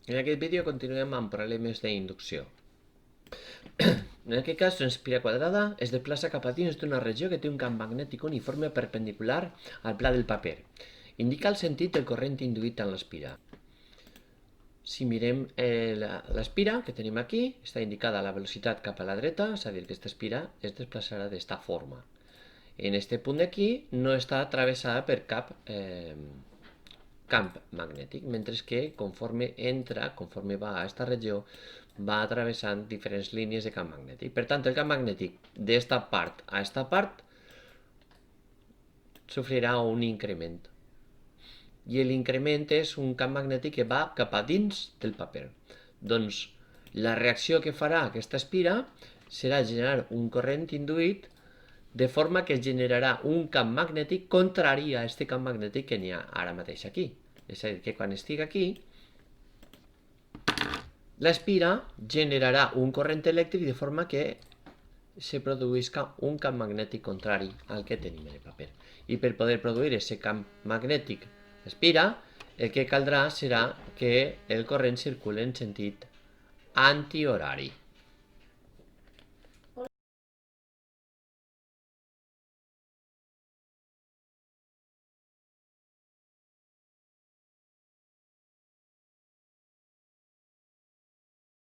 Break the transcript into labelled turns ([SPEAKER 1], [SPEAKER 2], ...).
[SPEAKER 1] En aquest vídeo continuem amb problemes d'inducció. En aquest cas, una espira quadrada es desplaça cap a dins d'una regió que té un camp magnètic uniforme perpendicular al pla del paper. Indica el sentit del corrent induït en l'espira. Si mirem l'espira que tenim aquí, està indicada la velocitat cap a la dreta, és a dir, que aquesta espira es desplaçarà d'esta forma. En este punt d'aquí no està travessada per cap camp magnètic, mentre que conforme va a aquesta regió, va travessant diferents línies de camp magnètic. Per tant, el camp magnètic d'esta part a esta part sofrirà un increment. I l'increment és un camp magnètic que va cap a dins del paper. Doncs la reacció que farà aquesta espira serà generar un corrent induït, de forma que generarà un camp magnètic contrari a aquest camp magnètic que n'hi ha ara mateix aquí. És a dir, que quan estigui aquí, l'espira generarà un corrent elèctric de forma que se produïsca un camp magnètic contrari al que tenim en el paper. I per poder produir aquest camp magnètic d'espira, el que caldrà serà que el corrent circuli en sentit antihorari.